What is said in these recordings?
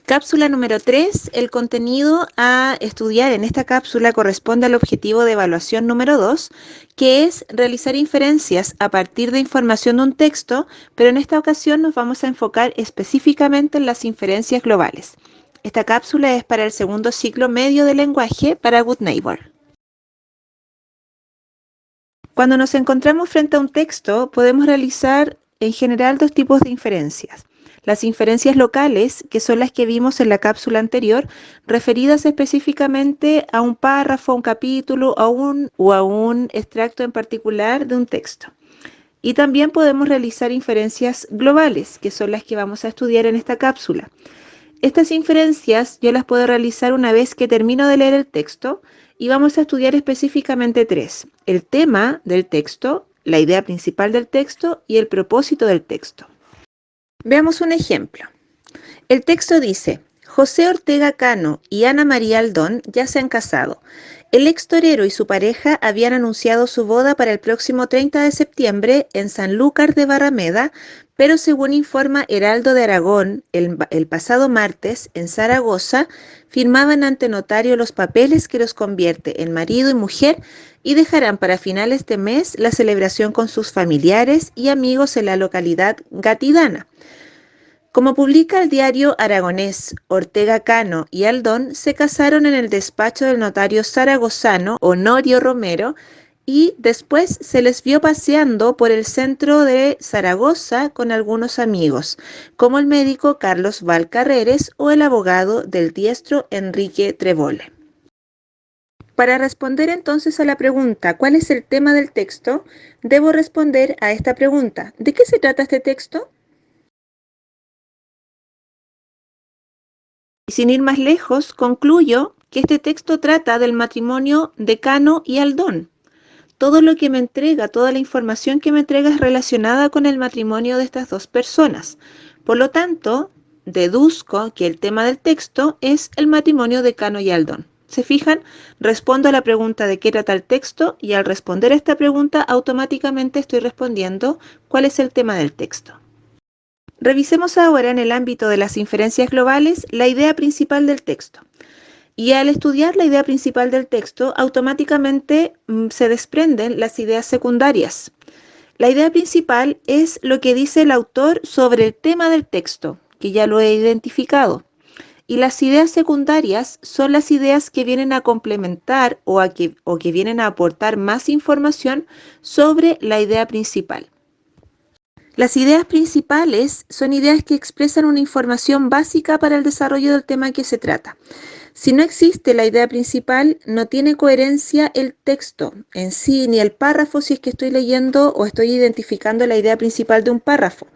Cápsula número 3. El contenido a estudiar en esta cápsula corresponde al objetivo de evaluación número 2, que es realizar inferencias a partir de información de un texto, pero en esta ocasión nos vamos a enfocar específicamente en las inferencias globales. Esta cápsula es para el segundo ciclo medio de lenguaje para Good Neighbor. Cuando nos encontramos frente a un texto, podemos realizar en general dos tipos de inferencias. Las inferencias locales, que son las que vimos en la cápsula anterior, referidas específicamente a un párrafo, a un capítulo o a un extracto en particular de un texto. Y también podemos realizar inferencias globales, que son las que vamos a estudiar en esta cápsula. Estas inferencias yo las puedo realizar una vez que termino de leer el texto y vamos a estudiar específicamente tres: el tema del texto, la idea principal del texto y el propósito del texto. Veamos un ejemplo. El texto dice: José Ortega Cano y Ana María Aldón ya se han casado. El ex torero y su pareja habían anunciado su boda para el próximo 30 de septiembre en Sanlúcar de Barrameda, pero según informa Heraldo de Aragón, el pasado martes en Zaragoza firmaban ante notario los papeles que los convierte en marido y mujer y dejarán para finales de mes la celebración con sus familiares y amigos en la localidad gatidana. Como publica el diario aragonés, Ortega Cano y Aldón se casaron en el despacho del notario zaragozano Honorio Romero y después se les vio paseando por el centro de Zaragoza con algunos amigos, como el médico Carlos Valcarreres o el abogado del diestro Enrique Trevole. Para responder entonces a la pregunta ¿cuál es el tema del texto?, debo responder a esta pregunta: ¿de qué se trata este texto? Y sin ir más lejos, concluyo que este texto trata del matrimonio de Cano y Aldón. Todo lo que me entrega, toda la información que me entrega es relacionada con el matrimonio de estas dos personas. Por lo tanto, deduzco que el tema del texto es el matrimonio de Cano y Aldón. ¿Se fijan? Respondo a la pregunta de qué trata el texto y al responder a esta pregunta automáticamente estoy respondiendo cuál es el tema del texto. Revisemos ahora en el ámbito de las inferencias globales la idea principal del texto. Y al estudiar la idea principal del texto, automáticamente se desprenden las ideas secundarias. La idea principal es lo que dice el autor sobre el tema del texto, que ya lo he identificado. Y las ideas secundarias son las ideas que vienen a complementar o que vienen a aportar más información sobre la idea principal. Las ideas principales son ideas que expresan una información básica para el desarrollo del tema que se trata. Si no existe la idea principal, no tiene coherencia el texto en sí, ni el párrafo si es que estoy leyendo o estoy identificando la idea principal de un párrafo.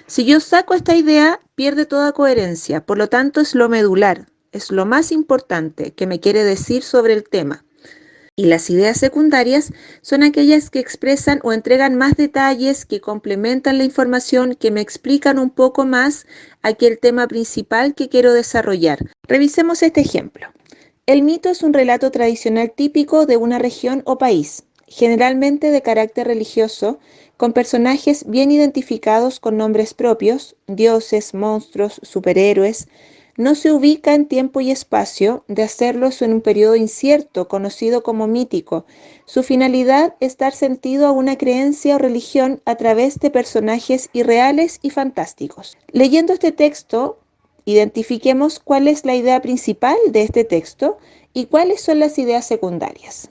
Si yo saco esta idea, pierde toda coherencia, por lo tanto es lo medular, es lo más importante que me quiere decir sobre el tema. Y las ideas secundarias son aquellas que expresan o entregan más detalles, que complementan la información, que me explican un poco más aquel tema principal que quiero desarrollar. Revisemos este ejemplo. El mito es un relato tradicional típico de una región o país, generalmente de carácter religioso, con personajes bien identificados con nombres propios, dioses, monstruos, superhéroes. No se ubica en tiempo y espacio, de hacerlo en un periodo incierto, conocido como mítico. Su finalidad es dar sentido a una creencia o religión a través de personajes irreales y fantásticos. Leyendo este texto, identifiquemos cuál es la idea principal de este texto y cuáles son las ideas secundarias.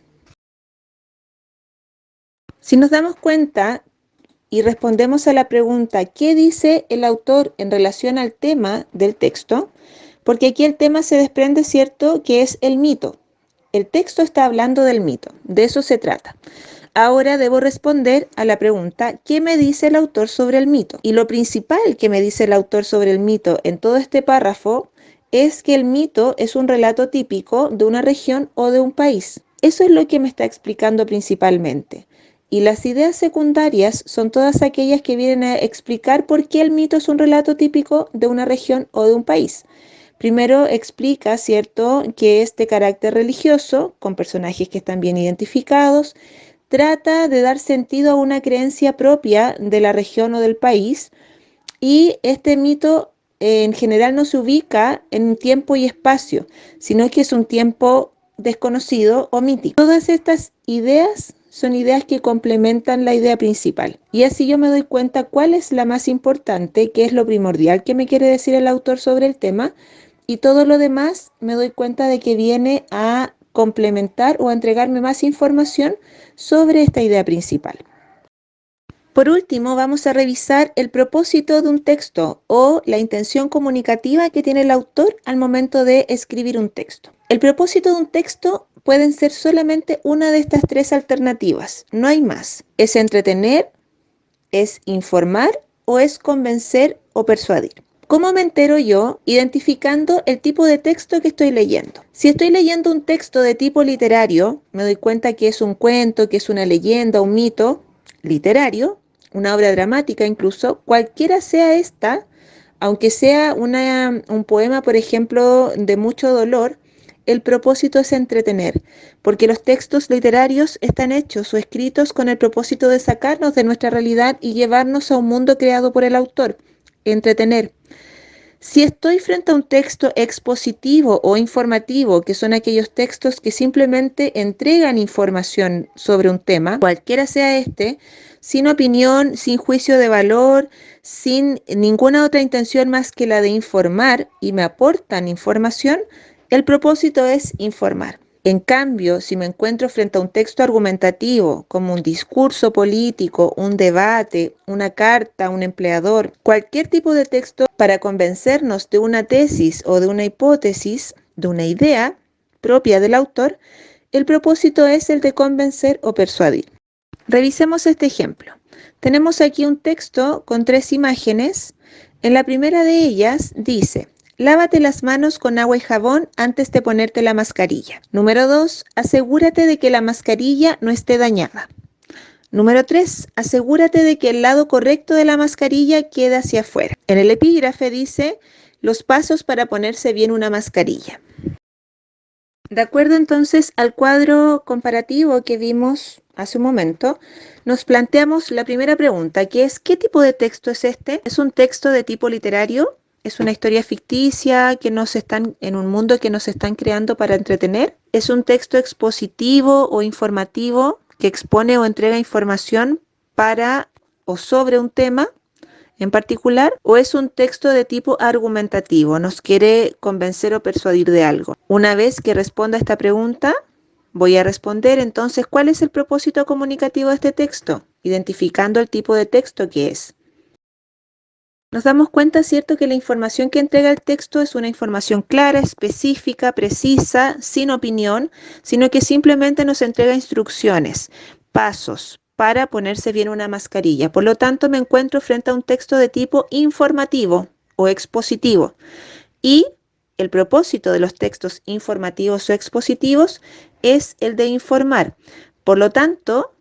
Si nos damos cuenta y respondemos a la pregunta ¿qué dice el autor en relación al tema del texto? Porque aquí el tema se desprende, ¿cierto?, que es el mito. El texto está hablando del mito, de eso se trata. Ahora debo responder a la pregunta ¿qué me dice el autor sobre el mito? Y lo principal que me dice el autor sobre el mito en todo este párrafo es que el mito es un relato típico de una región o de un país. Eso es lo que me está explicando principalmente. Y las ideas secundarias son todas aquellas que vienen a explicar por qué el mito es un relato típico de una región o de un país. Primero explica, ¿cierto?, que es de carácter religioso, con personajes que están bien identificados. Trata de dar sentido a una creencia propia de la región o del país. Y este mito en general no se ubica en tiempo y espacio, sino que es un tiempo desconocido o mítico. Todas estas ideas son ideas que complementan la idea principal. Y así yo me doy cuenta cuál es la más importante, qué es lo primordial que me quiere decir el autor sobre el tema, y todo lo demás me doy cuenta de que viene a complementar o a entregarme más información sobre esta idea principal. Por último, vamos a revisar el propósito de un texto o la intención comunicativa que tiene el autor al momento de escribir un texto. El propósito de un texto pueden ser solamente una de estas tres alternativas, no hay más. Es entretener, es informar o es convencer o persuadir. ¿Cómo me entero yo? Identificando el tipo de texto que estoy leyendo. Si estoy leyendo un texto de tipo literario, me doy cuenta que es un cuento, que es una leyenda, un mito literario, una obra dramática incluso, cualquiera sea esta, aunque sea un poema, por ejemplo, de mucho dolor, el propósito es entretener, porque los textos literarios están hechos o escritos con el propósito de sacarnos de nuestra realidad y llevarnos a un mundo creado por el autor, entretener. Si estoy frente a un texto expositivo o informativo, que son aquellos textos que simplemente entregan información sobre un tema, cualquiera sea este, sin opinión, sin juicio de valor, sin ninguna otra intención más que la de informar y me aportan información, el propósito es informar. En cambio, si me encuentro frente a un texto argumentativo, como un discurso político, un debate, una carta, un empleador, cualquier tipo de texto para convencernos de una tesis o de una hipótesis, de una idea propia del autor, el propósito es el de convencer o persuadir. Revisemos este ejemplo. Tenemos aquí un texto con 3 imágenes. En la primera de ellas dice: lávate las manos con agua y jabón antes de ponerte la mascarilla. Número 2, asegúrate de que la mascarilla no esté dañada. Número 3, asegúrate de que el lado correcto de la mascarilla quede hacia afuera. En el epígrafe dice los pasos para ponerse bien una mascarilla. De acuerdo entonces al cuadro comparativo que vimos hace un momento, nos planteamos la primera pregunta, que es: ¿qué tipo de texto es este? ¿Es un texto de tipo literario? ¿Es una historia ficticia en un mundo que nos están creando para entretener? ¿Es un texto expositivo o informativo que expone o entrega información para o sobre un tema en particular? ¿O es un texto de tipo argumentativo? ¿Nos quiere convencer o persuadir de algo? Una vez que responda a esta pregunta, voy a responder entonces cuál es el propósito comunicativo de este texto, identificando el tipo de texto que es. Nos damos cuenta, ¿cierto?, que la información que entrega el texto es una información clara, específica, precisa, sin opinión, sino que simplemente nos entrega instrucciones, pasos para ponerse bien una mascarilla. Por lo tanto, me encuentro frente a un texto de tipo informativo o expositivo. Y el propósito de los textos informativos o expositivos es el de informar. Por lo tanto,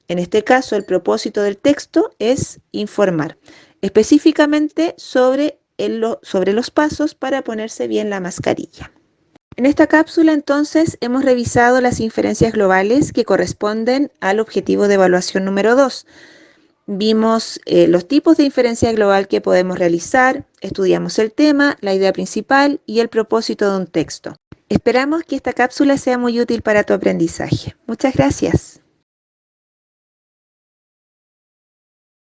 en este caso, el propósito del texto es informar, específicamente sobre los pasos para ponerse bien la mascarilla. En esta cápsula, entonces, hemos revisado las inferencias globales que corresponden al objetivo de evaluación número 2. Vimos los tipos de inferencia global que podemos realizar, estudiamos el tema, la idea principal y el propósito de un texto. Esperamos que esta cápsula sea muy útil para tu aprendizaje. Muchas gracias.